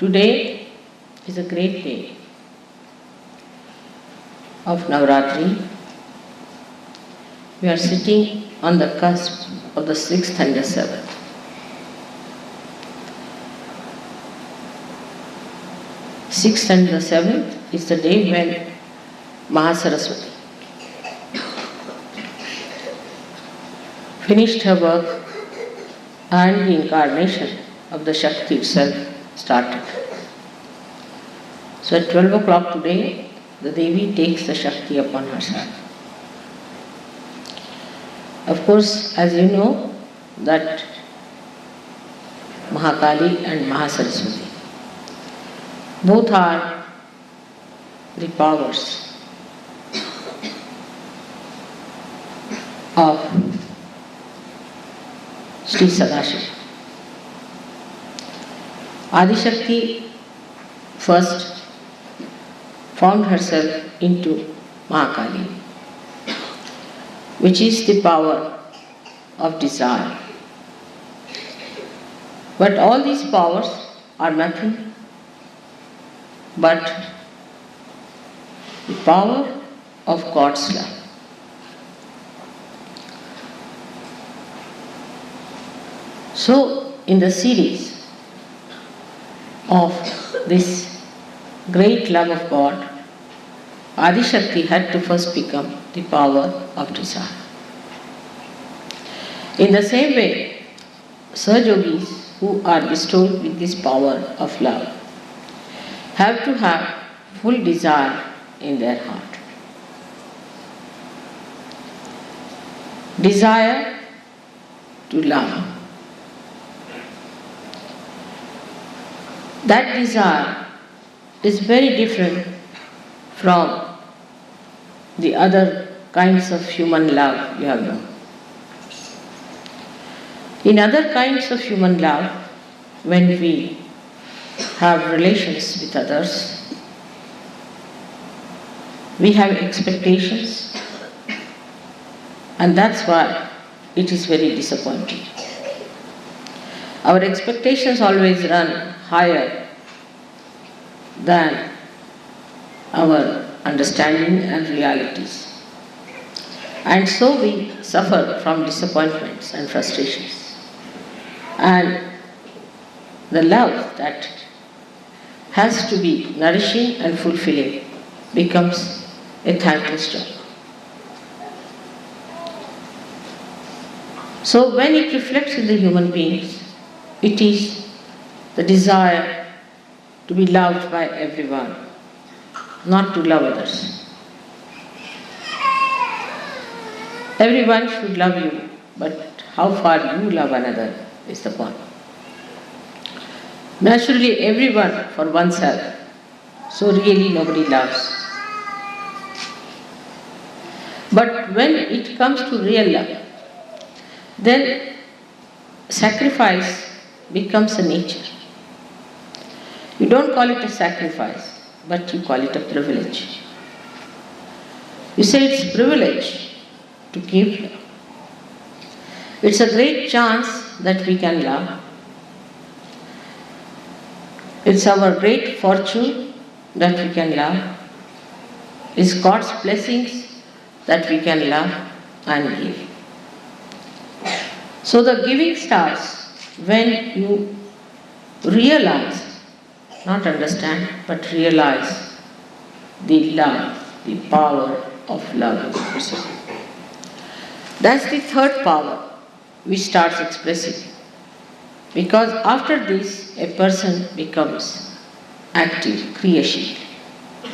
Today is a great day of Navaratri. We are sitting on the cusp of the 6th and the 7th. Sixth and the 7th is the day when Mahasaraswati finished her work and the incarnation of the Shakti itself started. So at 12 o'clock today, the Devi takes the Shakti upon herself. Of course, as you know, that Mahakali and Mahasaraswati both are the powers of Sri Sadashiva. Adishakti first formed herself into Mahakali, which is the power of desire. But all these powers are nothing but the power of God's love. So, in the series of this great love of God, Adishakti had to first become the power of desire. In the same way, SahajaYogis who are bestowed with this power of love have to have full desire in their heart. Desire to love. That desire is very different from the other kinds of human love you have known. In other kinds of human love, when we have relations with others, we have expectations, and that's why it is very disappointing. Our expectations always run higher than our understanding and realities. And so we suffer from disappointments and frustrations. And the love that has to be nourishing and fulfilling becomes a thankless job. So when it reflects in the human beings, it is the desire to be loved by everyone, not to love others. Everyone should love you, but how far you love another is the point. Naturally, everyone for oneself, so really nobody loves. But when it comes to real love, then sacrifice becomes a nature. You don't call it a sacrifice, but you call it a privilege. You say it's privilege to give love. It's a great chance that we can love. It's our great fortune that we can love. It's God's blessings that we can love and give. So the giving starts when you realize, not understand, but realize the love, the power of love in the person. That's the third power which starts expressing. Because after this, a person becomes active, creational.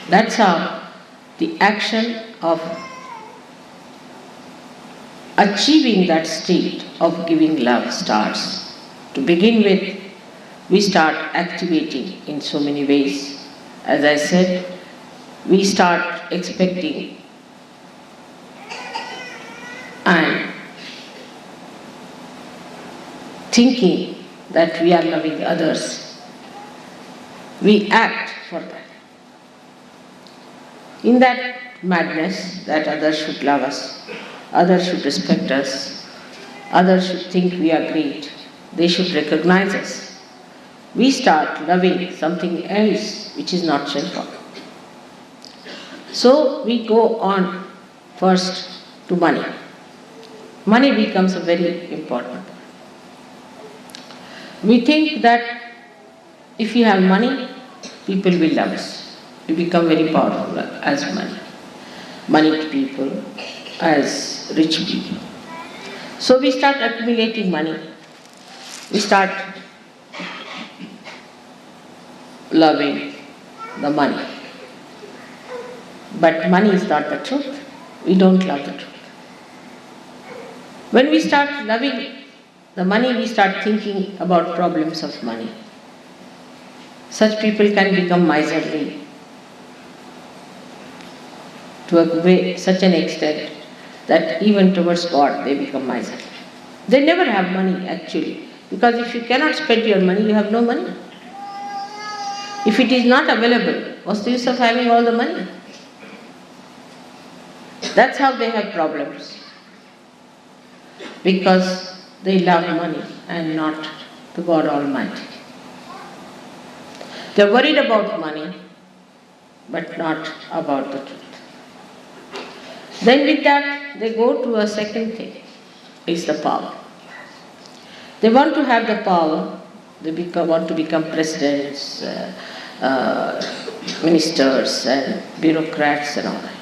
That's how the action of achieving that state of giving love starts. To begin with, we start activating in so many ways. As I said, we start expecting and thinking that we are loving others. We act for that. In that madness that others should love us, others should respect us, others should think we are great, they should recognize us. we start loving something else which is not sinful. So we go on first to money. Money becomes a very important one. We think that if we have money, people will love us. We become very powerful as moneyed people, as rich people. So we start accumulating money. We start loving the money. But money is not the truth. We don't love the truth. When we start loving the money, we start thinking about problems of money. Such people can become miserly to such an extent that even towards God they become miserly. They never have money actually, because if you cannot spend your money, you have no money. If it is not available, what's the use of having all the money? That's how they have problems. Because they love money and not the God Almighty. They're worried about money, but not about the truth. Then with that, they go to a second thing, is the power. They want to have the power, they want to become presidents, ministers and bureaucrats and all that.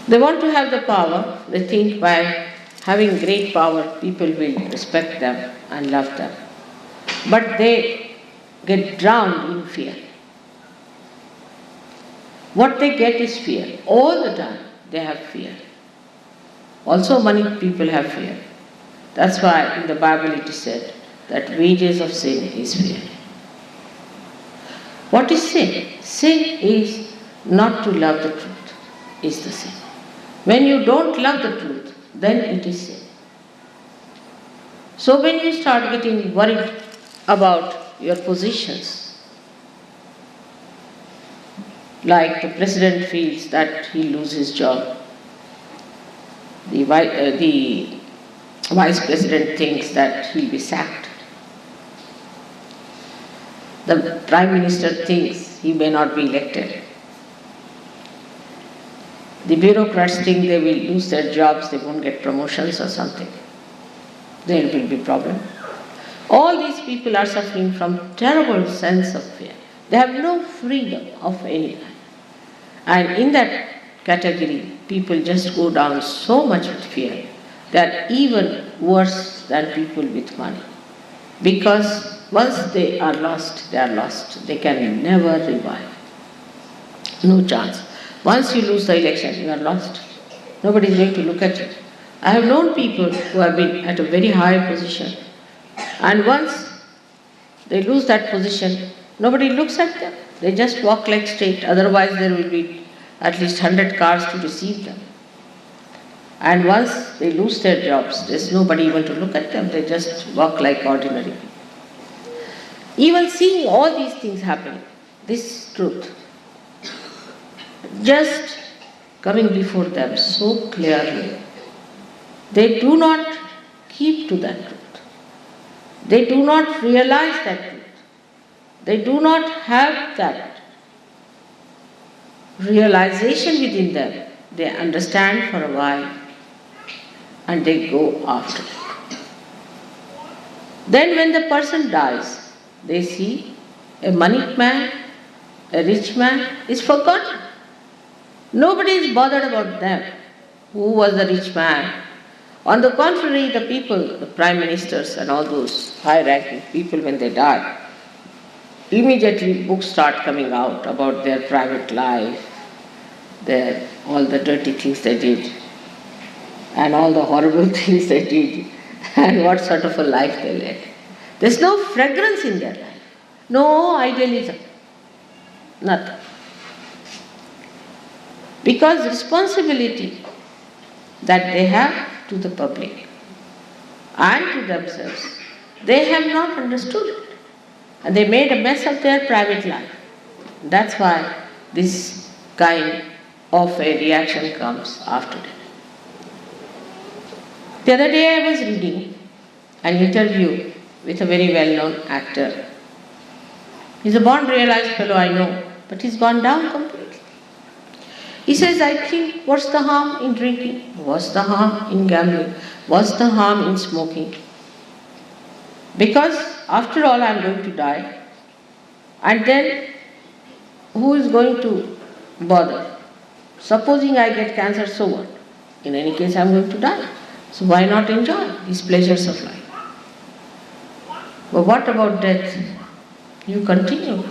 They want to have the power, they think by having great power, people will respect them and love them. But they get drowned in fear. What they get is fear. All the time they have fear. Also money people have fear. That's why in the Bible it is said that wages of sin is fear. What is sin? Sin is not to love the truth, is the sin. When you don't love the truth, then it is sin. So when you start getting worried about your positions, like the president feels that he'll lose his job, the vice president thinks that he'll be sacked, the prime minister thinks he may not be elected, the bureaucrats think they will lose their jobs, they won't get promotions or something. There will be problem. All these people are suffering from terrible sense of fear. They have no freedom of any kind. And in that category, people just go down so much with fear. They are even worse than people with money. Because once they are lost, they are lost. They can never revive. No chance. Once you lose the election, you are lost. Nobody is going to look at you. I have known people who have been at a very high position, and once they lose that position, nobody looks at them. They just walk like straight. Otherwise, there will be at least 100 cars to receive them. And once they lose their jobs, there's nobody even to look at them. They just walk like ordinary people. Even seeing all these things happening, this truth, just coming before them so clearly, they do not keep to that truth. They do not realize that truth. They do not have that realization within them. They understand for a while and they go after it. Then when the person dies, they see a moneyed man, a rich man is forgotten. Nobody is bothered about them. Who was the rich man? On the contrary, the people, the prime ministers and all those high-ranking people, when they die, immediately books start coming out about their private life, all the dirty things they did, and all the horrible things they did, and what sort of a life they led. There's no fragrance in their life, no idealism, nothing. Because responsibility that they have to the public and to themselves, they have not understood it. And they made a mess of their private life. That's why this kind of a reaction comes after that. The other day I was reading an interview with a very well-known actor. He's a born realized fellow, I know, but he's gone down completely. He says, I think, what's the harm in drinking? What's the harm in gambling? What's the harm in smoking? Because after all, I'm going to die. And then, who is going to bother? Supposing I get cancer, so what? In any case, I'm going to die. So why not enjoy these pleasures of life? But what about death? You continue.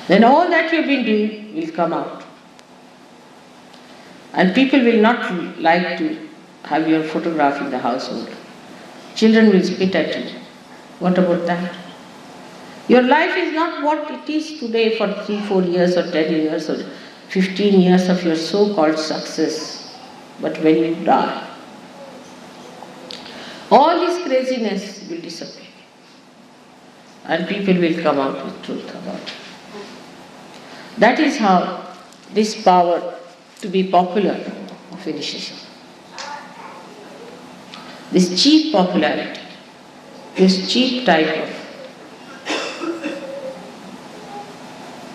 Then all that you've been doing will come out. And people will not like to have your photograph in the household. Children will spit at you. What about that? Your life is not what it is today for 3, 4 years or 10 years or 15 years of your so-called success. But when you die, all this craziness will disappear. And people will come out with truth about it. That is how this power to be popular of initiation. This cheap popularity, this cheap type of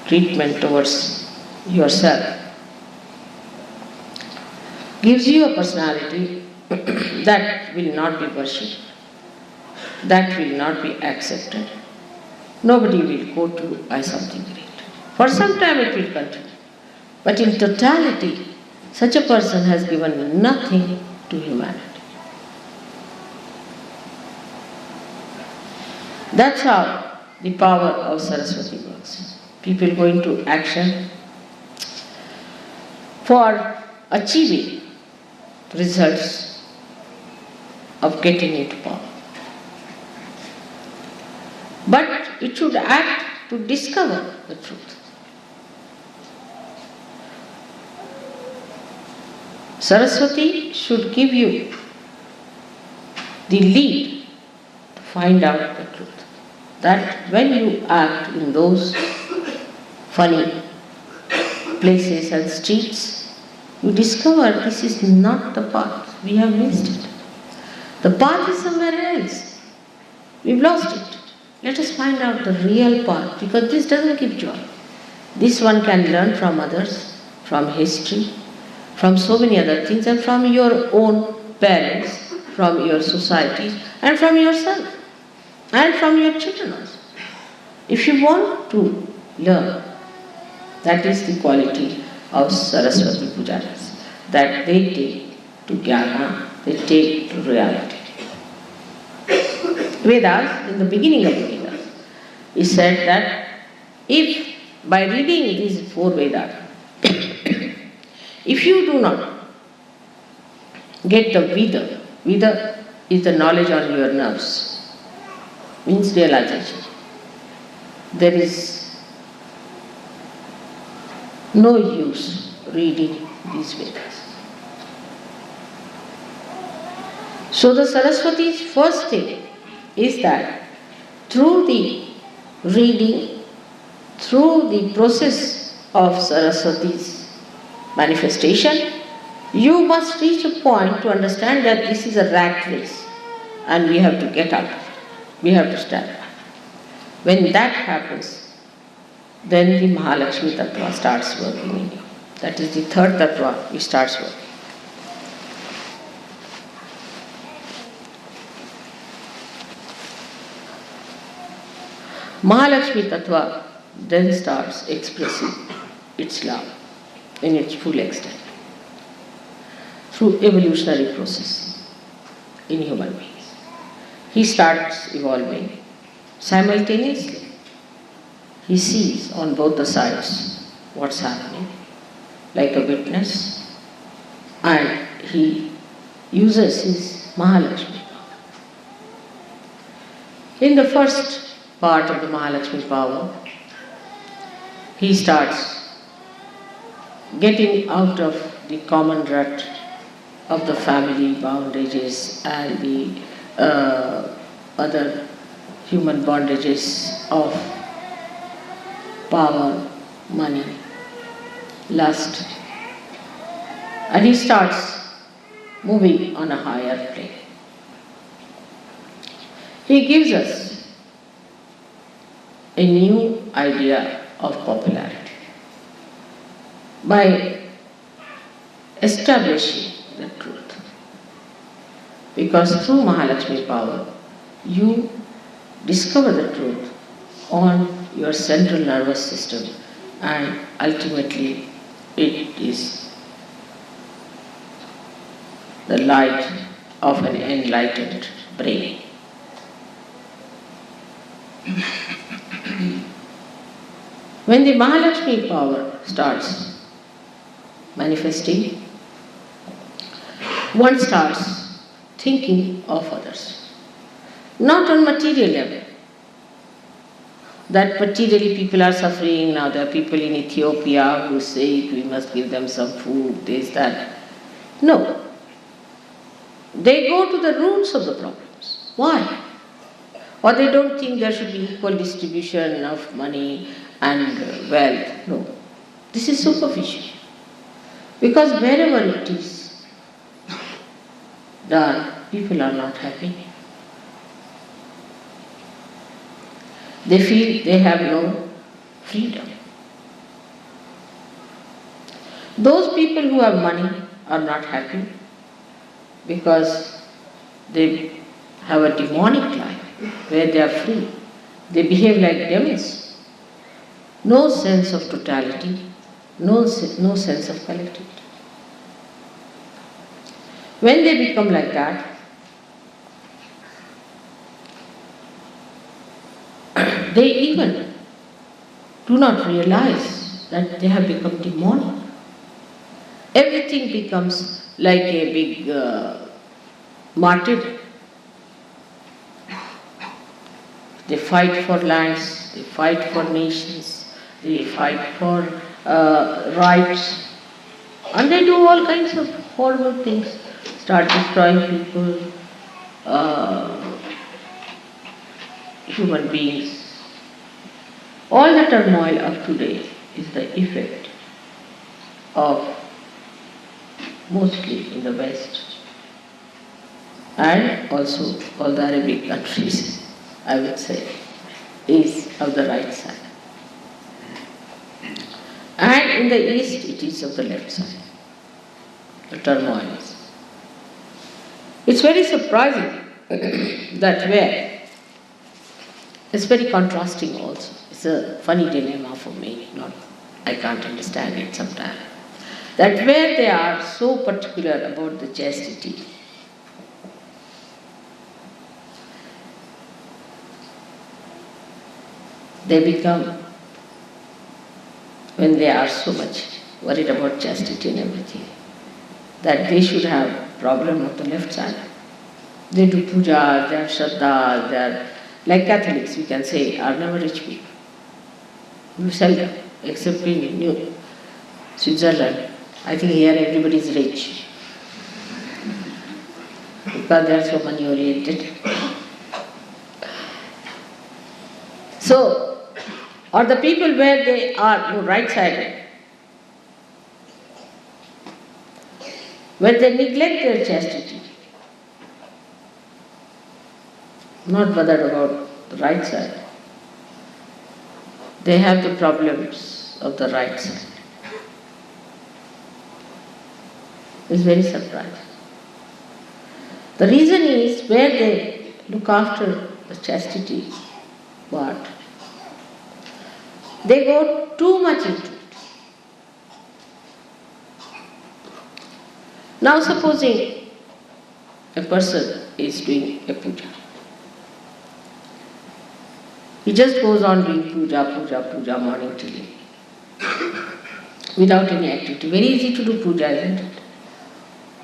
treatment towards yourself gives you a personality that will not be worshipped, that will not be accepted. Nobody will go to buy something great. For some time it will continue. But in totality, such a person has given nothing to humanity. That's how the power of Saraswati works. People go into action for achieving results of getting into power. But it should act to discover the truth. Saraswati should give you the lead to find out the truth. That when you act in those funny places and streets, you discover this is not the path. We have missed it. The path is somewhere else. We've lost it. Let us find out the real path, because this doesn't give joy. This one can learn from others, from history, from so many other things, and from your own parents, from your society, and from yourself, and from your children also. If you want to learn, that is the quality of Saraswati Pujaris, that they take to jnana, they take to reality. Vedas, in the beginning of the Vedas, it said that if by reading these 4 Vedas, if you do not get the Vida is the knowledge on your nerves, means realization. There is no use reading these Vedas. So the Saraswati's first thing is that through the reading, through the process of Saraswati's manifestation, you must reach a point to understand that this is a rat race and we have to get out of it. We have to stand back. When that happens, then the Mahalakshmi Tattva starts working in you. That is the third Tattva, which starts working. Mahalakshmi Tattva then starts expressing its love in its full extent through evolutionary process in human beings. He starts evolving simultaneously. He sees on both the sides what's happening like a witness, and he uses his Mahalakshmi power. In the first part of the Mahalakshmi power, he starts getting out of the common rut of the family bondages and the other human bondages of power, money, lust. And he starts moving on a higher plane. He gives us a new idea of popularity by establishing the truth. Because through Mahalakshmi power, you discover the truth on your central nervous system, and ultimately it is the light of an enlightened brain. When the Mahalakshmi power starts manifesting, one starts thinking of others, not on material level. That materially people are suffering, now there are people in Ethiopia who say we must give them some food, this, that. No. They go to the roots of the problems. Why? Or they don't think there should be equal distribution of money and wealth. No. This is superficial. Because wherever it is done, people are not happy. They feel they have no freedom. Those people who have money are not happy because they have a demonic life where they are free. They behave like demons. No sense of totality, no sense of collectivity. When they become like that, they even do not realize that they have become demonic. Everything becomes like a big martyrdom. They fight for lands, they fight for nations, they fight for rights, and they do all kinds of horrible things. Start destroying people, human beings. All the turmoil of today is the effect of, mostly in the West, and also all the Arabic countries, I would say, is of the right side. And in the East, it is of the left side. The turmoil is. It's very surprising that where, it's very contrasting also. It's a funny dilemma for me, I can't understand it sometimes. That where they are so particular about the chastity, they become, when they are so much worried about chastity and everything, that they should have problem of the left side. They do puja, they have shraddha, they are, like Catholics we can say, are never rich people. You seldom, except in New Switzerland. I think here everybody is rich because they are so money oriented. So, or the people where they are right-sided, when they neglect their chastity, not bothered about the right side, they have the problems of the right side. It's very surprising. The reason is where they look after the chastity, but they go too much into it. Now supposing a person is doing a puja. He just goes on doing puja, morning till evening, without any activity. Very easy to do puja, isn't it?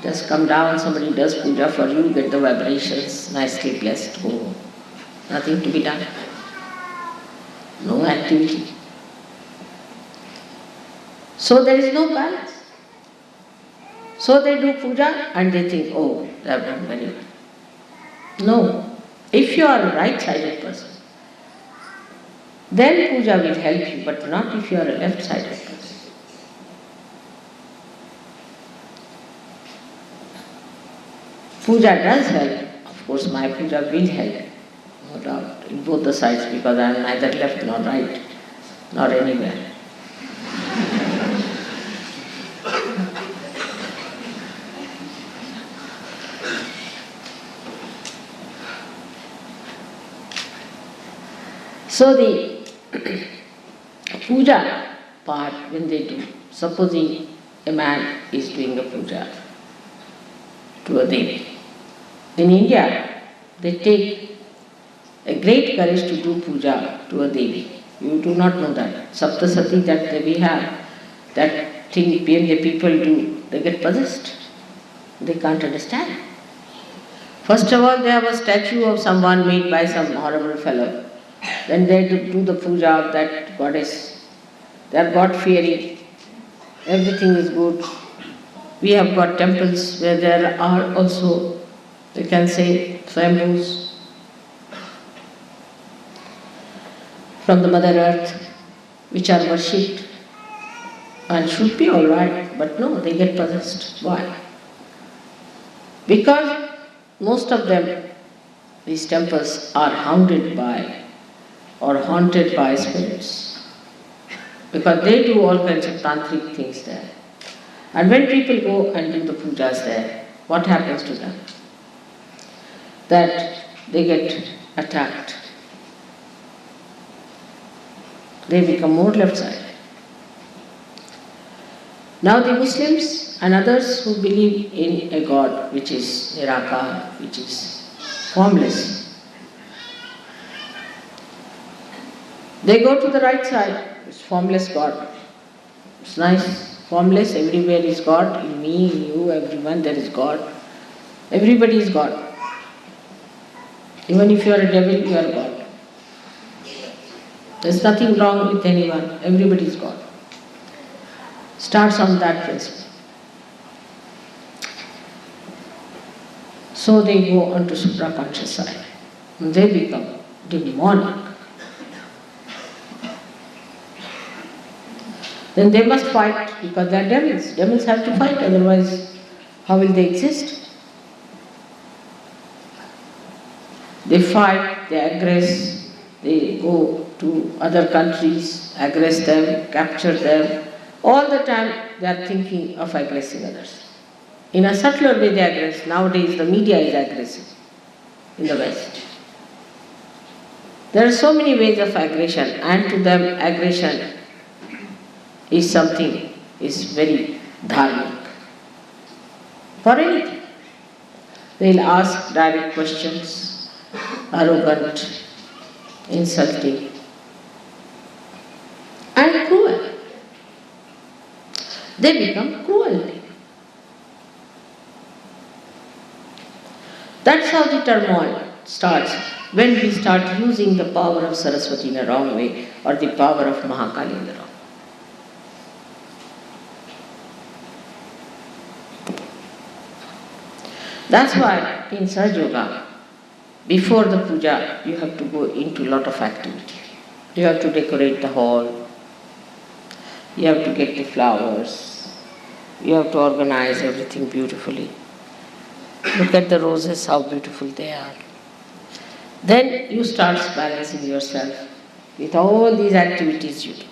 Just come down, somebody does puja for you, get the vibrations, nicely blessed, go home. Nothing to be done. No activity. So there is no balance. So they do puja and they think, oh, they have done very well. No. If you are a right-sided person, then puja will help you, but not if you are a left-sided person. Puja does help. Of course, my puja will help. no doubt, in both the sides, because I am neither left nor right, nor anywhere. So the puja part, when they do, supposing a man is doing a puja to a Devi. In India, they take a great courage to do puja to a Devi. You do not know that. Saptasati that we have, that thing when the people do, they get possessed. They can't understand. First of all, they have a statue of someone made by some horrible fellow. Then they do the puja of that goddess. They are God-fearing. Everything is good. We have got temples where there are also, we can say, swambhus from the Mother Earth, which are worshipped and should be alright, but no, they get possessed. Why? Because most of them, these temples are haunted by or haunted by spirits. Because they do all kinds of tantric things there. And when people go and do the pujas there, what happens to them? That they get attacked. They become more left-sided. Now the Muslims and others who believe in a God which is Nirakar, which is formless, they go to the right side. It's formless God. It's nice. Formless, everywhere is God. In me, in you, everyone, there is God. Everybody is God. Even if you are a devil, you are God. There's nothing wrong with anyone. Everybody is God. Starts on that principle. So they go on to supraconscious side. And they become demonic. Then they must fight because they are devils. Devils have to fight, otherwise how will they exist? They fight, they aggress, they go to other countries, aggress them, capture them. All the time they are thinking of aggressing others. In a subtler way they aggress. Nowadays the media is aggressive in the West. There are so many ways of aggression, and to them aggression is something, is very dharmic. For anything. They'll ask direct questions, arrogant, insulting, and cruel. They become cruel. That's how the turmoil starts, when we start using the power of Saraswati in a wrong way, or the power of Mahakali in the wrong way. That's why in SahajaYoga, before the puja, you have to go into a lot of activity. You have to decorate the hall, you have to get the flowers, you have to organize everything beautifully. Look at the roses, how beautiful they are. Then you start balancing yourself with all these activities you do.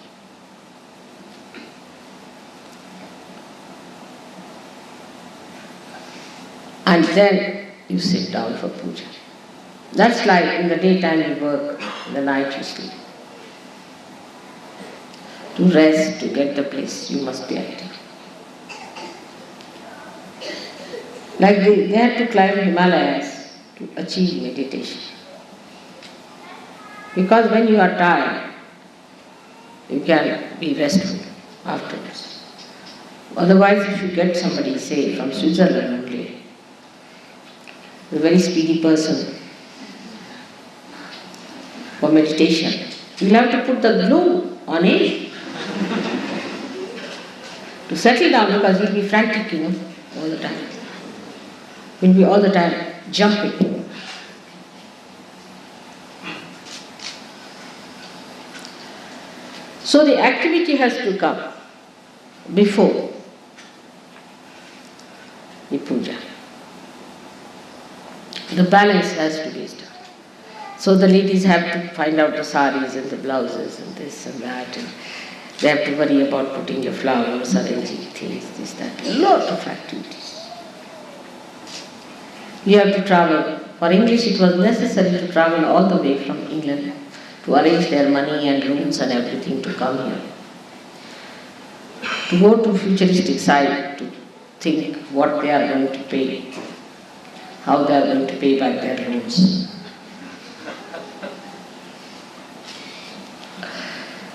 And then you sit down for puja. That's like in the daytime you work, in the night you sleep. To rest, to get the bliss, you must be active. Like they had to climb Himalayas to achieve meditation. Because when you are tired, you can be restful afterwards. Otherwise, if you get somebody, say, from Switzerland only, a very speedy person for meditation, you'll have to put the glue on him to settle down, because he'll be frantic, all the time. He'll be all the time jumping. So the activity has to come before the puja. The balance has to be established. So the ladies have to find out the saris and the blouses and this and that, and they have to worry about putting your flowers, arranging things, this, that, a lot of activities. You have to travel. For English it was necessary to travel all the way from England to arrange their money and rooms and everything to come here. To go to futuristic side, to think what they are going to pay, how they are going to pay back their loans.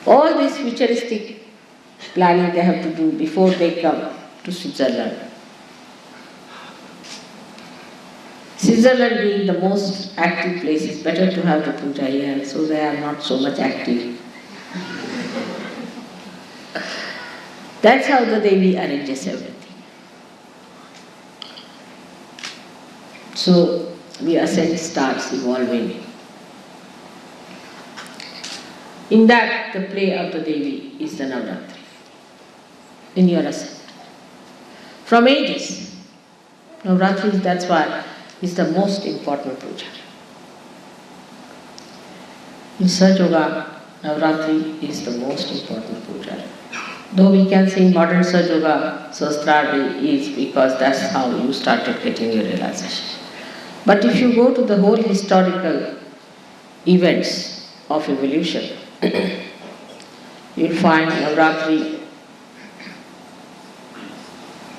All this futuristic planning they have to do before they come to Switzerland. Switzerland being the most active place, it's better to have the puja here, so they are not so much active. That's how the Devi arranges everything. So the ascent starts evolving. In that, the play of the Devi is the Navaratri, in your ascent. From ages, Navaratri, that's why, is the most important puja. In SahajaYoga, Navaratri is the most important puja. Though we can say in modern SahajaYoga, Sahasrara is because that's how you started getting your realization. But if you go to the whole historical events of evolution, you'll find Navaratri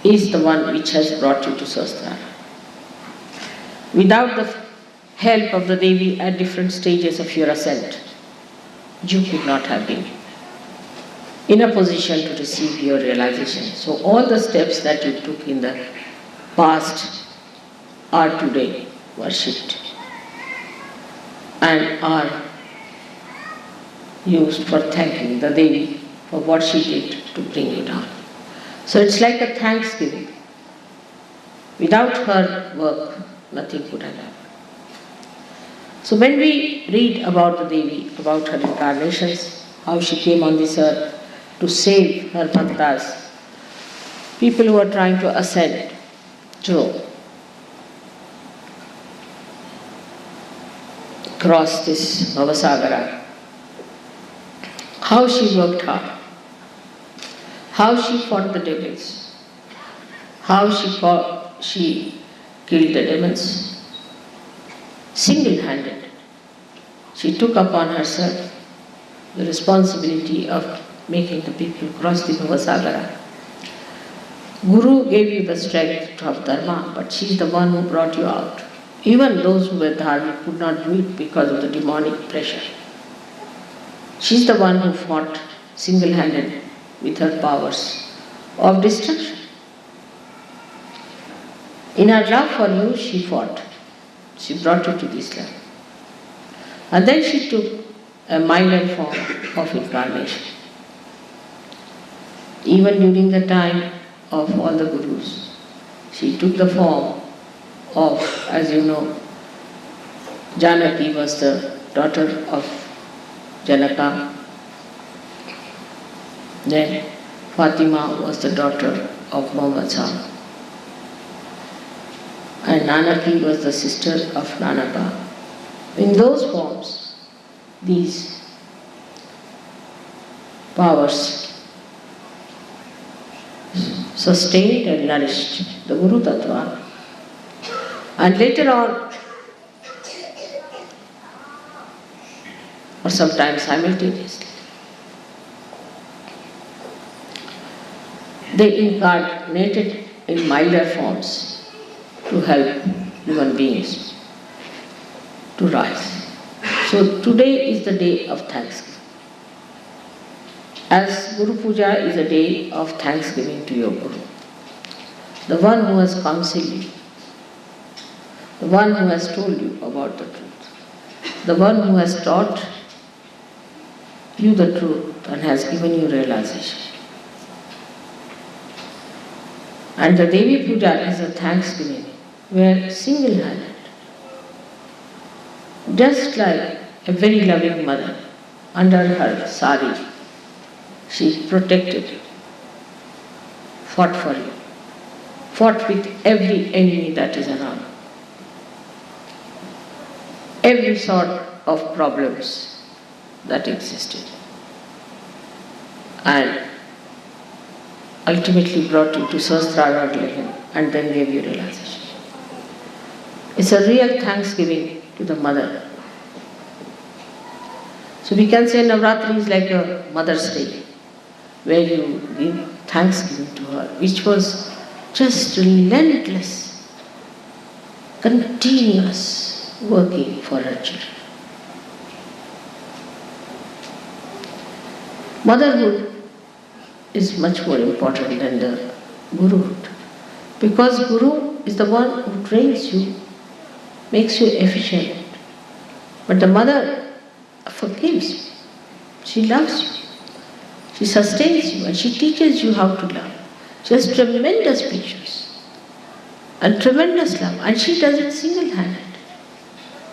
is the one which has brought you to Sahasrara. Without the help of the Devi at different stages of your ascent, you could not have been in a position to receive your realization. So all the steps that you took in the past are today worshipped and are used for thanking the Devi for what she did to bring you down. So it's like a thanksgiving. Without her work, nothing could have happened. So when we read about the Devi, about her incarnations, how she came on this earth to save her bhaktas, people who are trying to ascend to cross this Bhavasagara, how she worked hard, how she fought the devils, how she killed the demons, single-handed. She took upon herself the responsibility of making the people cross the Bhavasagara. Guru gave you the strength of dharma, but she is the one who brought you out. Even those who were dharmic could not do it because of the demonic pressure. She is the one who fought single-handed with her powers of destruction. In her love for you, she fought. She brought you to this level. And then she took a milder form of incarnation. Even during the time of all the gurus, she took the form of, as you know, Janaki was the daughter of Janaka. Then Fatima was the daughter of Muhammad Shah. And Nanaki was the sister of Nanaka. In those forms, these powers sustained and nourished the Guru Tattva. And later on, or sometimes simultaneously, they incarnated in milder forms to help human beings to rise. So today is the day of thanksgiving. As Guru Puja is a day of thanksgiving to your Guru, the one who has counseled you, the one who has told you about the truth, the one who has taught you the truth and has given you realization. And the Devi Puja is a thanksgiving where single-handed, just like a very loving mother, under her sari, she protected you, fought for you, fought with every enemy that is around. Every sword of problems that existed and ultimately brought you to Sahasrara level and then gave you realization. It's a real thanksgiving to the mother. So we can say Navaratri is like a Mother's Day, where you give thanksgiving to her, which was just relentless, continuous working for her children. Motherhood is much more important than the guruhood, because guru is the one who trains you, makes you efficient, but the mother forgives you, she loves you, she sustains you and she teaches you how to love. She has tremendous patience and tremendous love, and she does it single-handed.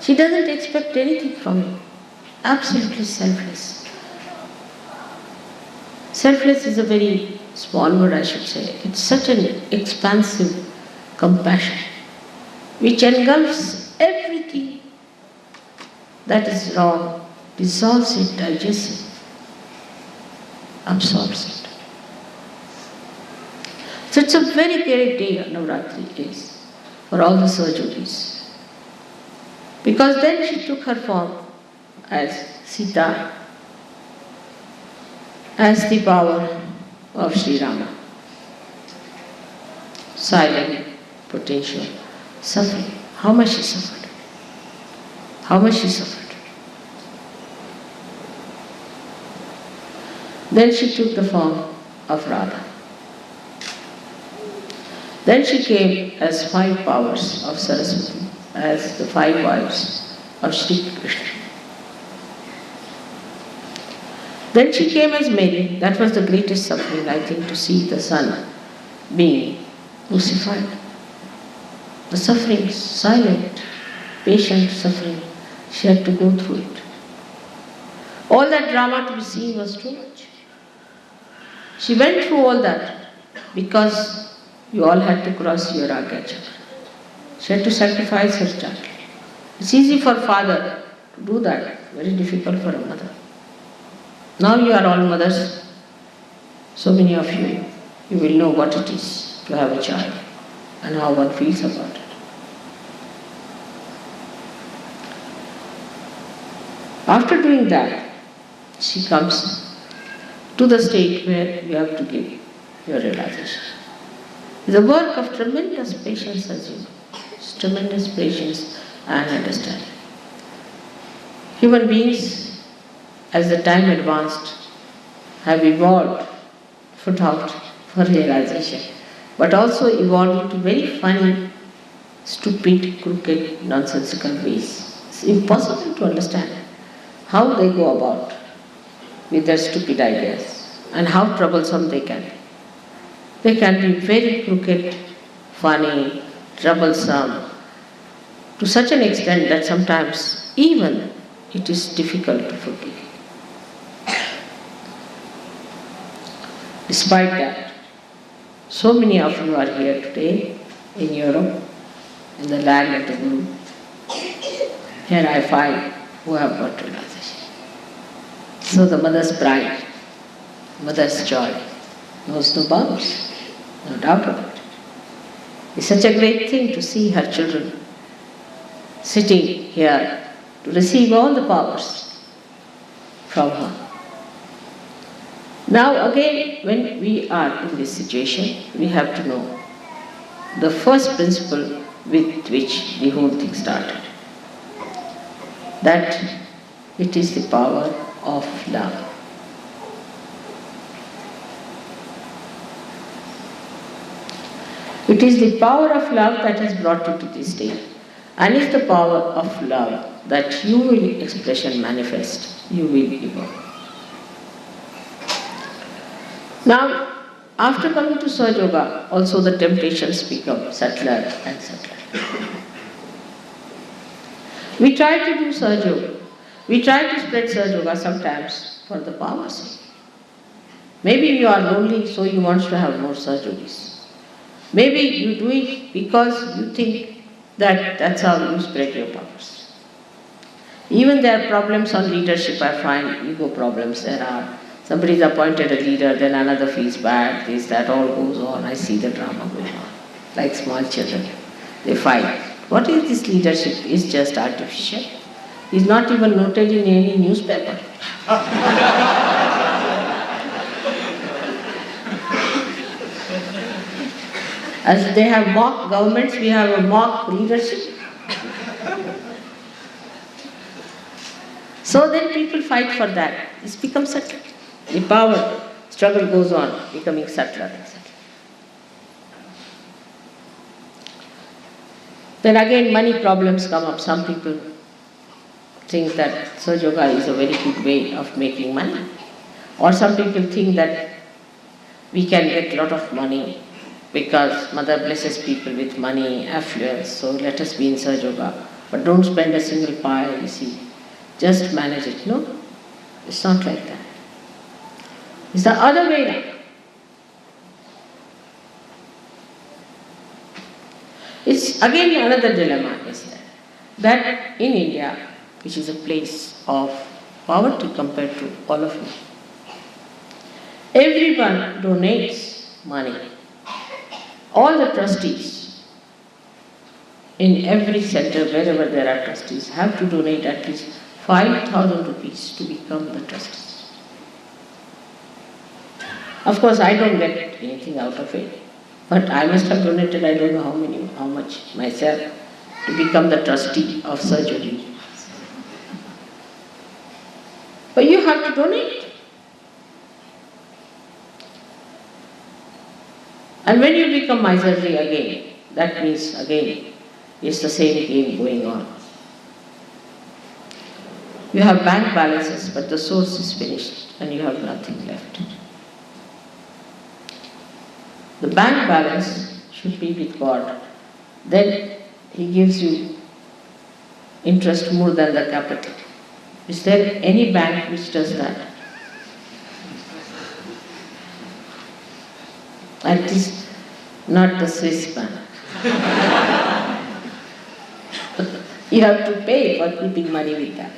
She doesn't expect anything from you. Absolutely selfless. Selfless is a very small word, I should say. It's such an expansive compassion which engulfs everything that is wrong, dissolves it, digests it, absorbs it. So it's a very great day Navaratri is for all the Sahajyogis. Because then she took her form as Sita, as the power of Sri Rama. Silent, potential, suffering. How much she suffered? How much she suffered? Then she took the form of Radha. Then she came as 5 powers of Saraswati, as the 5 wives of Sri Krishna. Then she came as Mary. That was the greatest suffering, I think, to see the Son being crucified. The suffering, silent, patient suffering, she had to go through it. All that drama to be seen was too much. She went through all that because you all had to cross your Agya. She had to sacrifice her child. It's easy for a father to do that, very difficult for a mother. Now you are all mothers, so many of you, you will know what it is to have a child and how one feels about it. After doing that, she comes to the state where you have to give your realization. It's a work of tremendous patience, as you know. It's tremendous patience and understanding. Human beings, as the time advanced, have evolved, put out for realization, but also evolved into very funny, stupid, crooked, nonsensical ways. It's impossible to understand how they go about with their stupid ideas and how troublesome they can be. They can be very crooked, funny, troublesome, to such an extent that sometimes even it is difficult to forgive. Despite that, so many of you are here today in Europe, in the land of the Guru. Here I find who have got realization. So the mother's pride, mother's joy, knows no bounds, no doubt about it. It's such a great thing to see her children sitting here to receive all the powers from her. Now again, when we are in this situation, we have to know the first principle with which the whole thing started. That it is the power of love. It is the power of love that has brought you to this state. And it's the power of love that you will express and manifest, you will evolve. Now, after coming to SahajaYoga, also the temptations become subtler and subtler. We try to do SahajaYoga. We try to spread SahajaYoga sometimes for the power's sake. Maybe you are lonely, so you want to have more Sahajyogis. Maybe you do it because you think that that's how you spread your powers. Even there are problems on leadership, I find ego problems there are. Somebody is appointed a leader, then another feels bad, this, that, all goes on. I see the drama going on. Like small children, they fight. What is this leadership? It's just artificial. It's not even noted in any newspaper. As they have mock governments, we have a mock leadership. So then people fight for that. This becomes subtle. The power struggle goes on, becoming subtler and subtler. Then again money problems come up. Some people think that SahajaYoga is a very good way of making money. Or some people think that we can get a lot of money because Mother blesses people with money, affluence, so let us be in SahajaYoga. But don't spend a single pie, you see. Just manage it. No, it's not like that. It's the other way around. It's again another dilemma is that in India, which is a place of poverty compared to all of you, everyone donates money. All the trustees in every center, wherever there are trustees, have to donate at least 5,000 rupees to become the trustees. Of course, I don't get anything out of it, but I must have donated, I don't know how much myself to become the trustee of SahajaYoga. But you have to donate. And when you become miserly again, that means again, it's the same game going on. You have bank balances, but the source is finished and you have nothing left. The bank balance should be with God. Then He gives you interest more than the capital. Is there any bank which does that? At least not the Swiss bank. You have to pay for keeping money with that.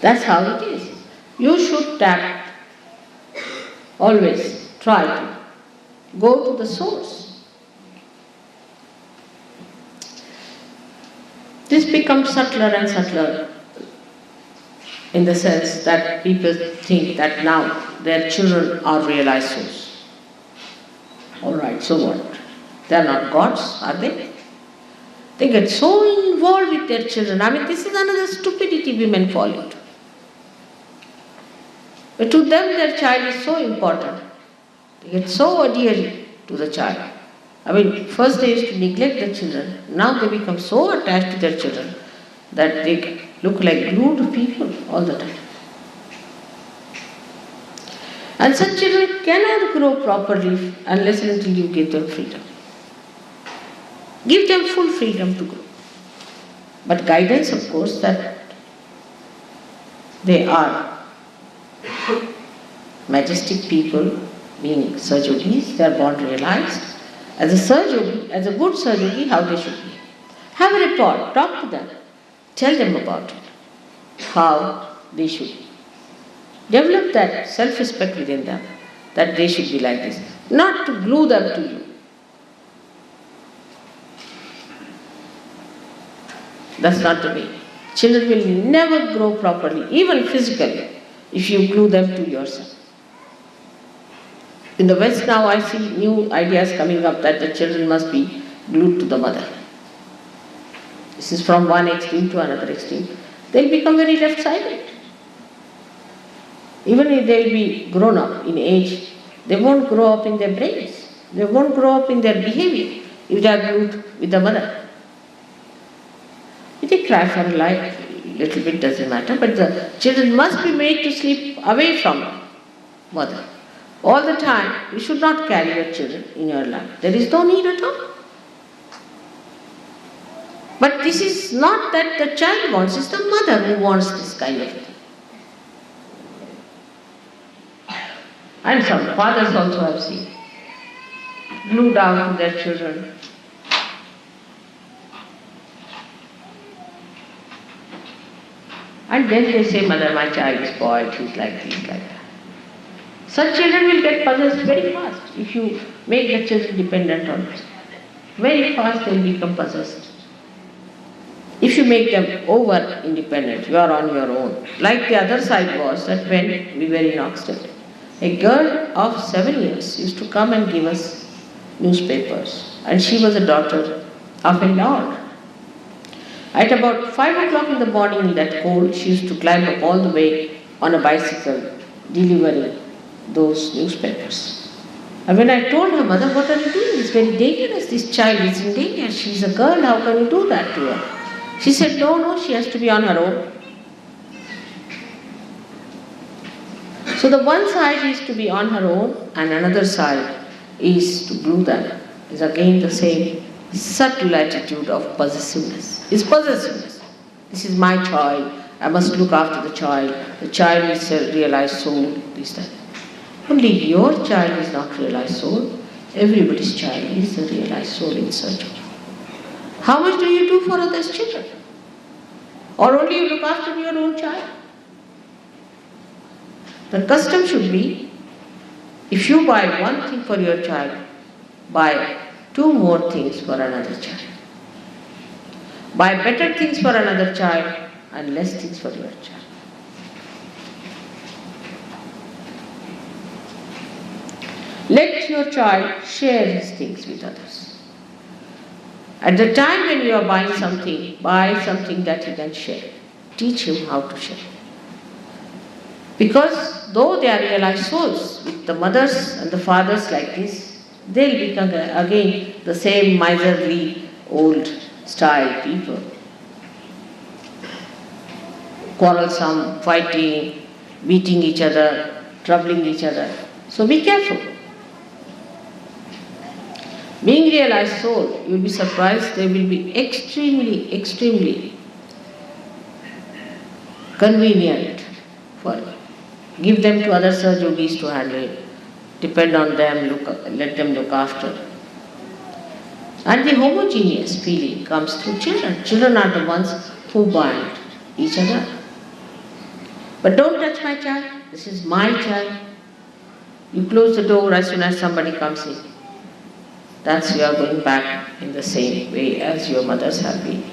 That's how it is. You should always try to go to the source. This becomes subtler and subtler in the sense that people think that now their children are realized souls. Alright, so what? They are not gods, are they? They get so involved with their children. I mean, this is another stupidity women fall into. But to them, their child is so important. They get so adhered to the child. I mean, first they used to neglect the children. Now they become so attached to their children that they look like glued people all the time. And such children cannot grow properly unless and until you give them freedom. Give them full freedom to grow. But guidance, of course, that they are majestic people, being SahajaYogis, they are born realized. As a SahajaYogi, as a good SahajaYogi, how they should be. Have a report, talk to them, tell them about it, how they should be. Develop that self-respect within them, that they should be like this. Not to glue them to you. That's not the way. Children will never grow properly, even physically, if you glue them to yourself. In the West now I see new ideas coming up that the children must be glued to the mother. This is from one extreme to another extreme. They'll become very left-sided. Even if they'll be grown up in age, they won't grow up in their brains. They won't grow up in their behavior if they are glued with the mother. If they cry for a little bit doesn't matter, but the children must be made to sleep away from mother. All the time, you should not carry your children in your life. There is no need at all. But this is not that the child wants, it's the mother who wants this kind of thing. And some fathers also have seen, glued down to their children. And then they say, Mother, my child is spoiled, he's like this, like that. Such children will get possessed very fast if you make the children dependent on you. Very fast they will become possessed. If you make them over independent, you are on your own. Like the other side was that when we were in Oxford, a girl of 7 years used to come and give us newspapers, and she was a daughter of a lord. At about 5 o'clock in the morning in that cold, she used to climb up all the way on a bicycle delivering those newspapers. And when I told her, Mother, what are you doing? It's very dangerous. This child is in danger. She's a girl. How can you do that to her? She said, no, she has to be on her own. So the one side is to be on her own, and another side is to glue them. Is again the same subtle attitude of possessiveness. It's possessiveness. This is my child. I must look after the child. The child is a realized soul. This time. Only your child is not realized soul. Everybody's child is a realized soul in search of. How much do you do for others' children? Or only you look after your own child? The custom should be, if you buy one thing for your child, buy 2 more things for another child. Buy better things for another child and less things for your child. Let your child share his things with others. At the time when you are buying something, buy something that he can share. Teach him how to share. Because though they are realized souls, with the mothers and the fathers like this, they'll become again the same miserly old style people. Quarrelsome, fighting, beating each other, troubling each other. So be careful. Being realized soul, you'll be surprised, they will be extremely, extremely convenient for you. Give them to other SahajaYogis to handle. Depend on them, let them look after. And the homogeneous feeling comes through children. Children are the ones who bind each other. But don't touch my child. This is my child. You close the door as soon as somebody comes in. That's you are going back in the same way as your mothers have been.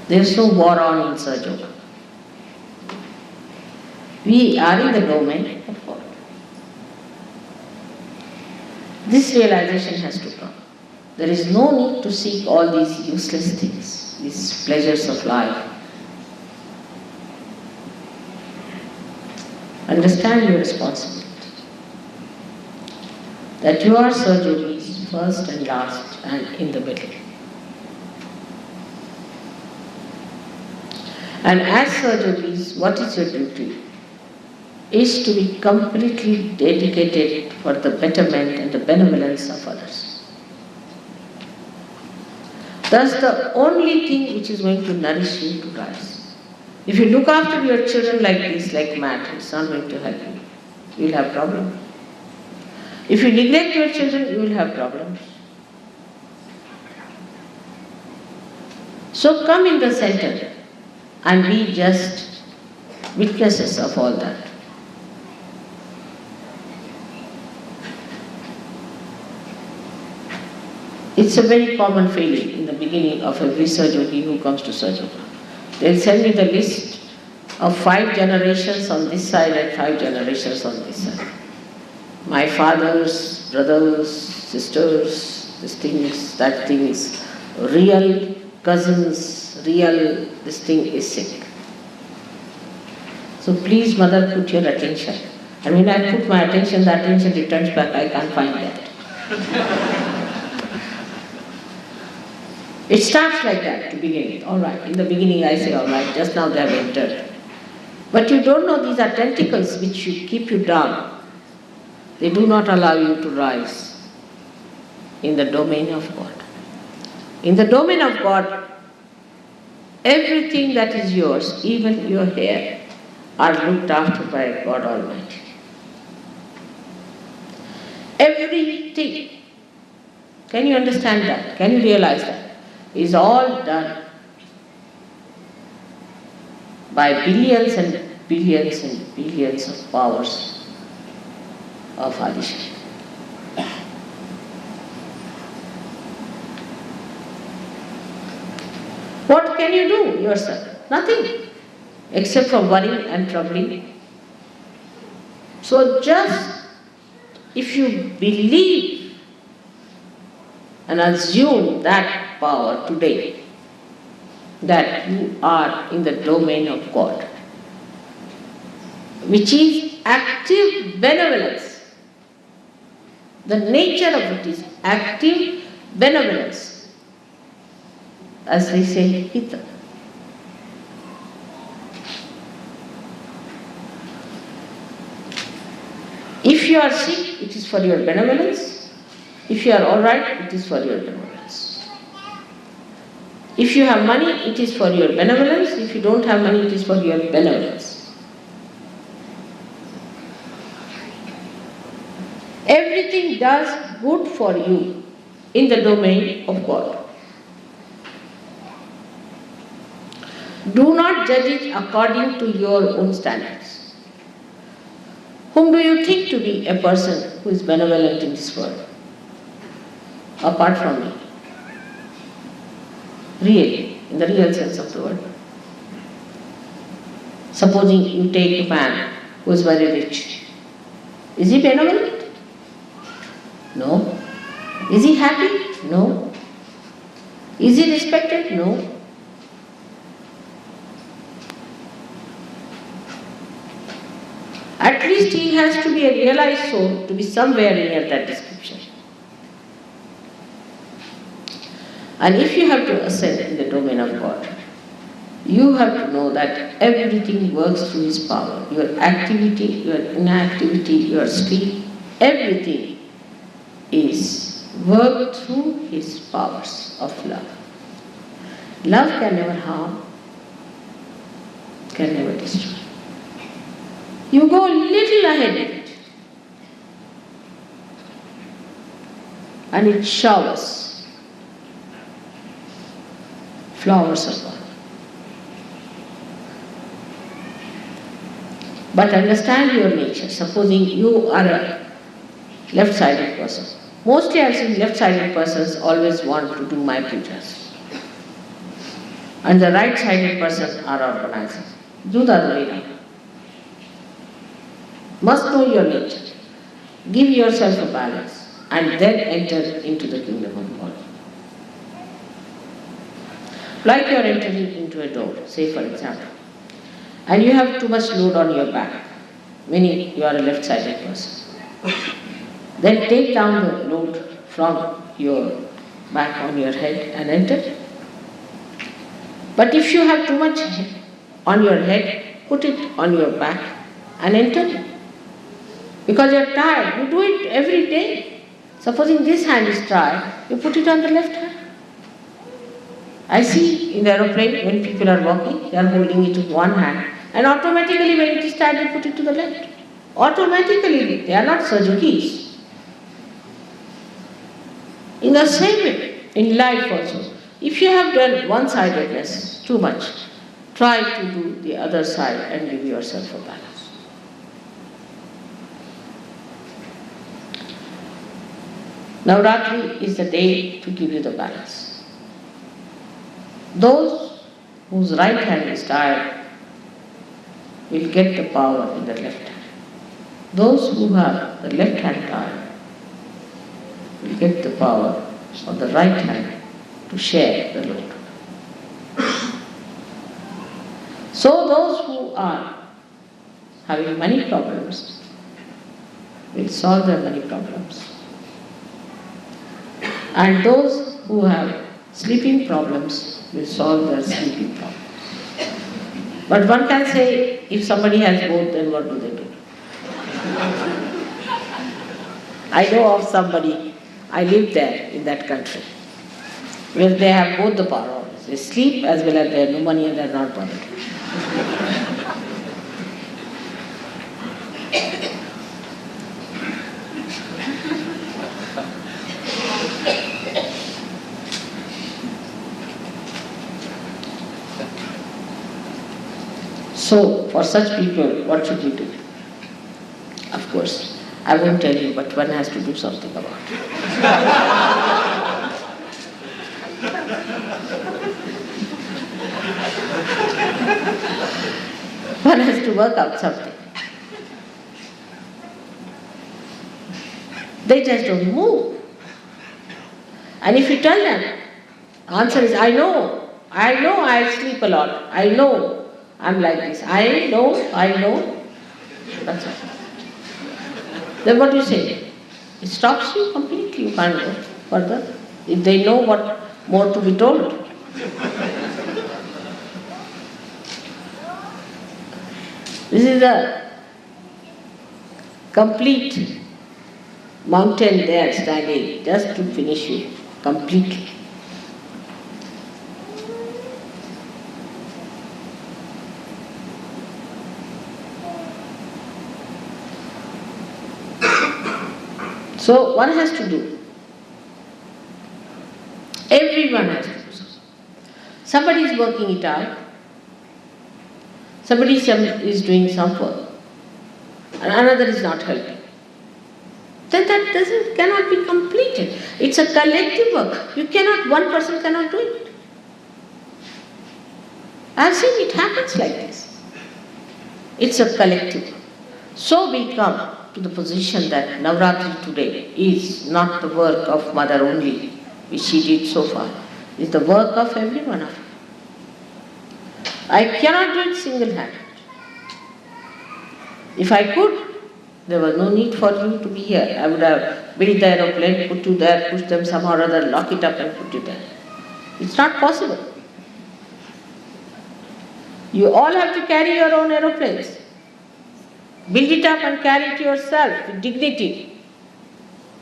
There is no war on in SahajaYoga. We are in the domain of God. This realization has to come. There is no need to seek all these useless things, these pleasures of life. Understand your responsibility. That you are SahajaYogis first and last and in the middle. And as SahajaYogis, what is your duty? Is to be completely dedicated for the betterment and the benevolence of others. That's the only thing which is going to nourish you to rise. If you look after your children like this, like mad, it's not going to help you. You will have problems. If you neglect your children, you will have problems. So come in the center and be just witnesses of all that. It's a very common feeling in the beginning of every SahajaYogi who comes to SahajaYoga. They'll send me the list of 5 generations on this side and 5 generations on this side. My father's, brothers, sisters, this things, that things, real cousins, real, this thing is sick. So please, Mother, put your attention. And when I put my attention, the attention returns back, I can't find that. It starts like that to begin with. All right, in the beginning I say, all right, just now they have entered. But you don't know these are tentacles which keep you down. They do not allow you to rise in the domain of God. In the domain of God, everything that is yours, even your hair, are looked after by God Almighty. Everything. Can you understand that? Can you realize that? Is all done by billions and billions and billions of powers of Adishakti. What can you do yourself? Nothing, except for worrying and troubling. So just if you believe and assume that power today, that you are in the domain of God, which is active benevolence. The nature of it is active benevolence. As they say, Hita. If you are sick, it is for your benevolence. If you are alright, it is for your benevolence. If you have money, it is for your benevolence. If you don't have money, it is for your benevolence. Everything does good for you in the domain of God. Do not judge it according to your own standards. Whom do you think to be a person who is benevolent in this world? Apart from me. Really, in the real sense of the word. Supposing you take a man who is very rich. Is he benevolent? No. Is he happy? No. Is he respected? No. At least he has to be a realized soul to be somewhere near that description. And if you have to ascend in the domain of God, you have to know that everything works through His power. Your activity, your inactivity, your sleep, everything is worked through His powers of love. Love can never harm, can never destroy. You go a little ahead of it, and it showers flowers of love. But understand your nature. Supposing you are a left-sided person. Mostly I have seen left-sided persons always want to do my pujas. And the right-sided persons are organizing. Do the other way around. Must know your nature. Give yourself a balance and then enter into the kingdom of God. Like you are entering into a door, say for example, and you have too much load on your back, meaning you are a left-sided person. Then take down the load from your back on your head and enter. But if you have too much on your head, put it on your back and enter. Because you are tired, you do it every day. Supposing this hand is tired, you put it on the left hand. I see in the aeroplane when people are walking, they are holding it with one hand, and automatically when it is tired, they put it to the left. Automatically, they are not Sahajyogis. In the same way, in life also, if you have done one-sidedness too much, try to do the other side and give yourself a balance. Navaratri is the day to give you the balance. Those whose right hand is tired will get the power in the left hand. Those who have the left hand tired will get the power of the right hand to share the load. So those who are having money problems will solve their money problems. And those who have sleeping problems will solve their sleeping problems. But one can say, if somebody has both, then what do they do? I know of somebody, I lived there in that country, where they have both the power. They sleep as well as they have no money and they are not bothered. So, for such people, what should we do? Of course, I won't tell you, but one has to do something about it. One has to work out something. They just don't move. And if you tell them, answer is, I know I sleep a lot, I know I'm like this, I know. That's all. Then what do you say? It stops you completely, you can't go further. If they know what more to be told. This is a complete mountain there standing, just to finish you completely. So one has to do. Everyone has to do so. Somebody is working it out. Somebody is doing some work. And another is not helping. Then that cannot be completed. It's a collective work. One person cannot do it. I've seen it happens like this. It's a collective. So we come to the position that Navaratri today is not the work of Mother only, which she did so far. It's the work of every one of us. I cannot do it single-handed. If I could, there was no need for you to be here. I would have built the aeroplane, put you there, push them somehow or other, lock it up and put you there. It's not possible. You all have to carry your own aeroplanes. Build it up and carry it yourself with dignity.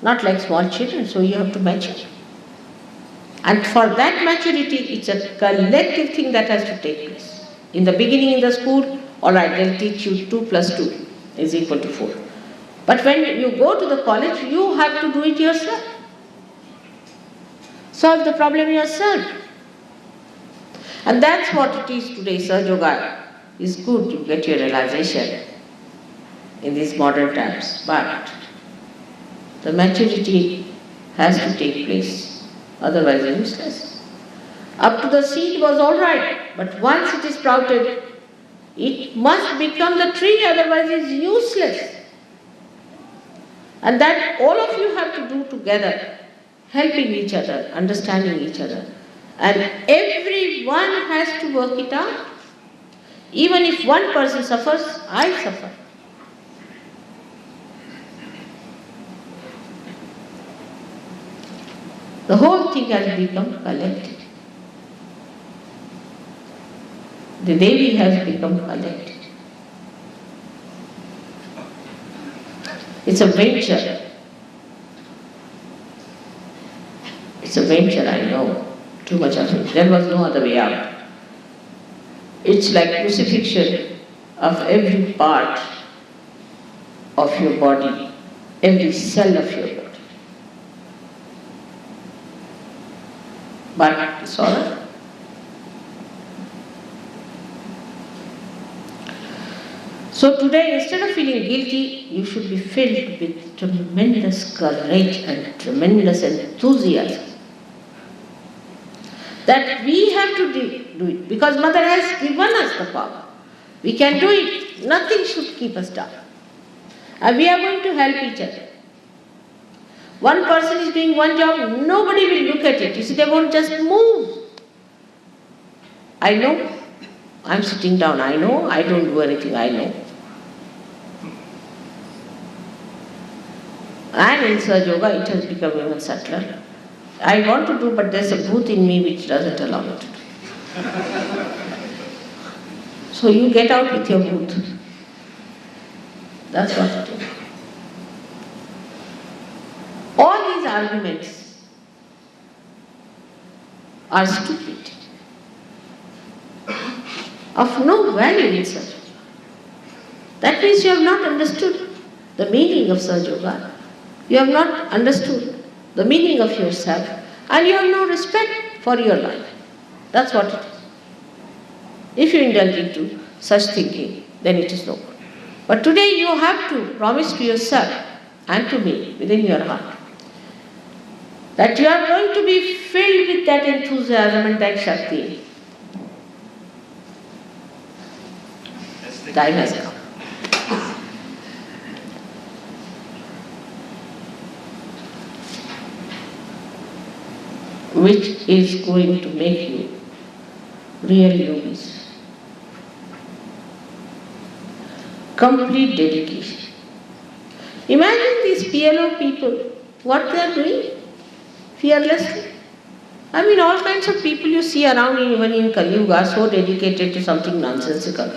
Not like small children, so you have to mature. And for that maturity, it's a collective thing that has to take place. In the beginning in the school, all right, they'll teach you 2 plus 2 is equal to 4. But when you go to the college, you have to do it yourself. Solve the problem yourself. And that's what it is today. SahajaYoga is good to get your realization in these modern times. But the maturity has to take place. Otherwise it's useless. Up to the seed was all right, but once it is sprouted, it must become the tree, otherwise it's useless. And that all of you have to do together, helping each other, understanding each other. And everyone has to work it out. Even if one person suffers, I suffer. The whole thing has become collective. The Devi has become collective. It's a venture. It's a venture, I know. Too much of it. There was no other way out. It's like crucifixion of every part of your body, every cell of your body. But it's all right. So today, instead of feeling guilty, you should be filled with tremendous courage and tremendous enthusiasm. That we have to do it, because Mother has given us the power. We can do it. Nothing should keep us down. And we are going to help each other. One person is doing one job, nobody will look at it. You see, they won't just move. I know. I'm sitting down. I know. I don't do anything. I know. And in SahajaYoga, it has become even subtler. I want to do, but there's a booth in me which doesn't allow me to do. So you get out with your booth. That's what it is. All these arguments are stupid, of no value in SahajaYoga. That means you have not understood the meaning of SahajaYoga. You have not understood the meaning of yourself, and you have no respect for your life. That's what it is. If you indulge into such thinking, then it is no good. But today you have to promise to yourself and to me within your heart that you are going to be filled with that enthusiasm and that Shakti. Time has come. Which is going to make you real yogis. Complete dedication. Imagine these PLO people, what they are doing fearlessly. I mean, all kinds of people you see around even in Kali Yuga are so dedicated to something nonsensical.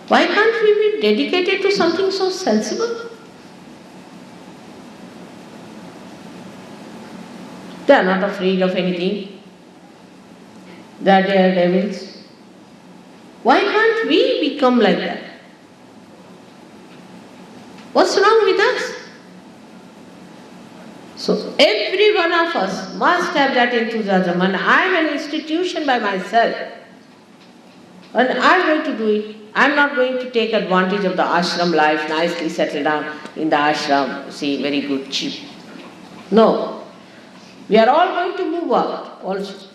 Why can't we be dedicated to something so sensible? They are not afraid of anything. They are daredevils. Why can't we become like that? What's wrong with us? So every one of us must have that enthusiasm, and I am an institution by myself. And I am going to do it. I am not going to take advantage of the ashram life, nicely settle down in the ashram, see, very good, cheap. No. We are all going to move out also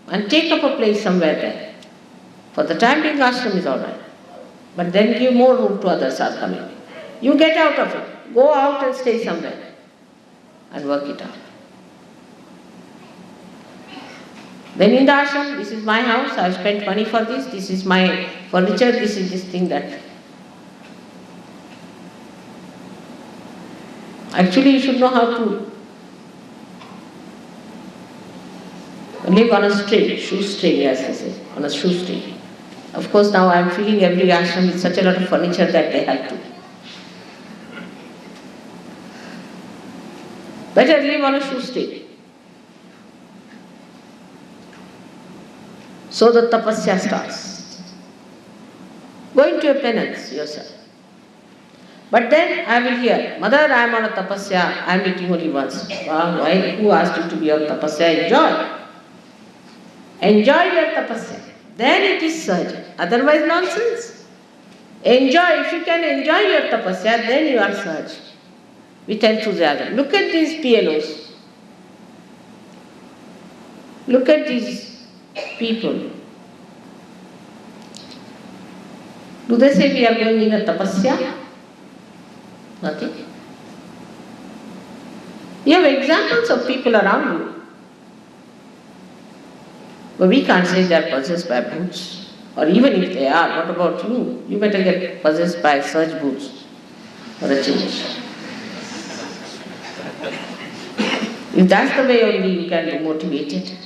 and take up a place somewhere there. For the time being, ashram is all right. But then give more room to others are coming. You get out of it. Go out and stay somewhere and work it out. Then in the ashram, this is my house, I have spent money for this is my furniture, this is this thing, that. Actually, you should know how to live on a string, shoestring, as I say, on a shoestring. Of course, now I am filling every ashram with such a lot of furniture that they have to. Better live on a shoestring. So the tapasya starts. Go into a penance yourself. But then I will hear, Mother, I am on a tapasya, I am eating only once. Why? Who asked you to be on tapasya? Enjoy. Enjoy your tapasya. Then it is sahaja. Otherwise nonsense. Enjoy. If you can enjoy your tapasya, then you are sahaja. With enthusiasm. Look at these PLOs. Look at these people. Do they say we are going in a tapasya? Nothing. You have examples of people around you. But we can't say they are possessed by boots. Or even if they are, what about you? You better get possessed by such boots for a change. If that's the way only you can be motivated.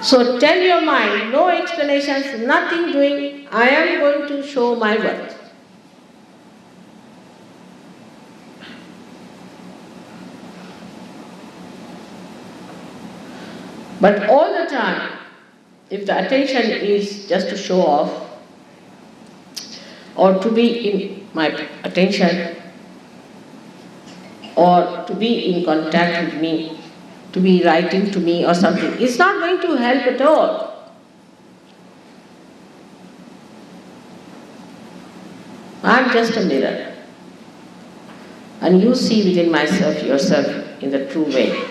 So tell your mind, no explanations, nothing doing, I am going to show my worth. But all the time, if the attention is just to show off, or to be in my attention, or to be in contact with me, to be writing to me or something, it's not going to help at all. I'm just a mirror. And you see within myself yourself in the true way.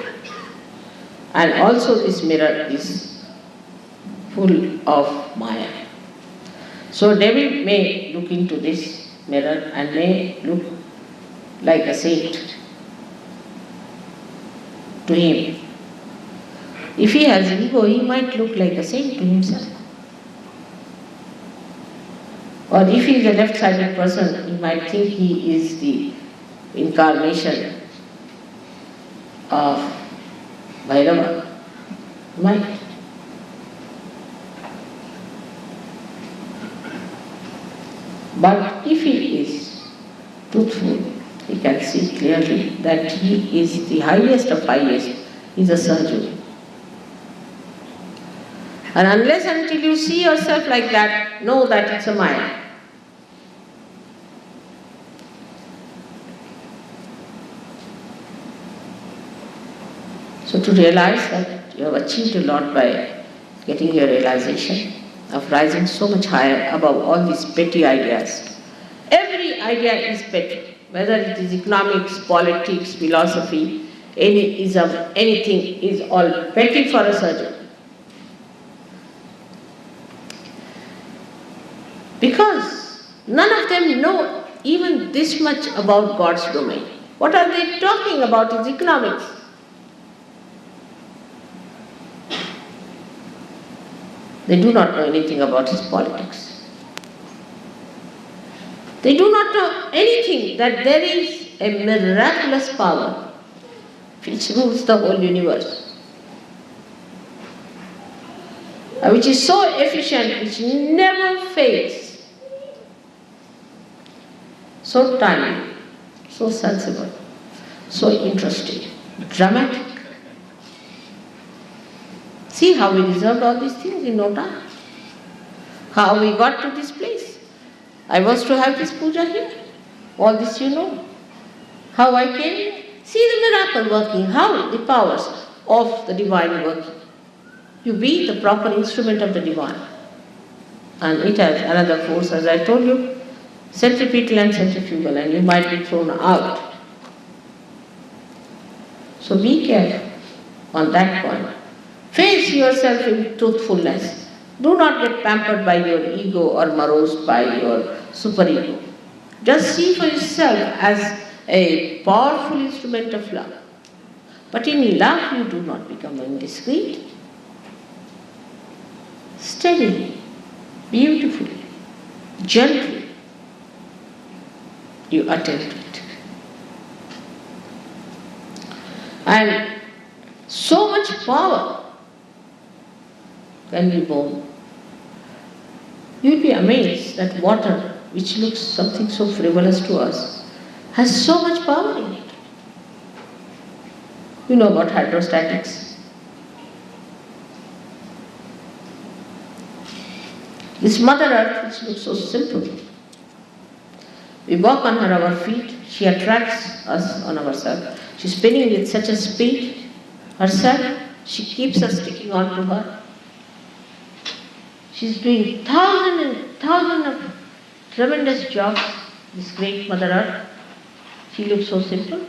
And also this mirror is full of Maya. So devil may look into this mirror and may look like a saint to him. If he has ego, he might look like a saint to himself. Or if he is a left-sided person, he might think he is the incarnation of Bhairava. Might. But if he is truthful, he can see clearly that he is the highest of highest. He is a SahajaYoga. And unless until you see yourself like that, know that it's a Maya. So to realize that you have achieved a lot by getting your realization of rising so much higher above all these petty ideas. Every idea is petty, whether it is economics, politics, philosophy, any ism, anything is all petty for a surgeon. Because none of them know even this much about God's domain. What are they talking about is economics. They do not know anything about his politics. They do not know anything that there is a miraculous power which rules the whole universe, which is so efficient, which never fails, so tiny, so sensible, so interesting, dramatic. See how we deserved all these things in no time. How we got to this place. I was to have this puja here. All this you know. How I came. See the miracle working. How the powers of the divine working. You be the proper instrument of the divine. And it has another force, as I told you, centripetal and centrifugal, and you might be thrown out. So be careful on that point. Face yourself in truthfulness. Do not get pampered by your ego or morosed by your superego. Just see for yourself as a powerful instrument of love. But in love you do not become indiscreet. Steadily, beautifully, gently, you attend to it. And so much power can be born. You will be amazed that water, which looks something so frivolous to us, has so much power in it. You know about hydrostatics. This Mother Earth, which looks so simple, we walk on her our feet, she attracts us on ourselves. She's spinning with such a speed herself, she keeps us sticking on to her. She's doing thousands of tremendous jobs, this great Mother Earth. She looks so simple.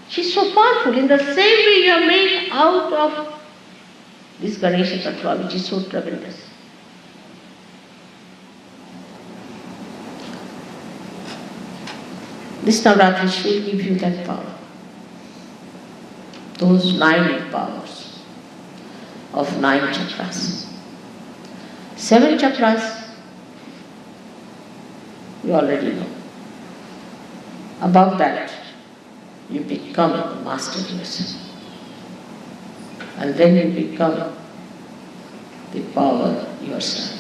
She's so powerful. In the same way you are made out of this Ganesha Tattva, which is so tremendous. This Navaratri will give you that power. Those 9 powers of 9 chakras. 7 chakras, you already know. Above that, you become the master yourself. And then you become the power yourself.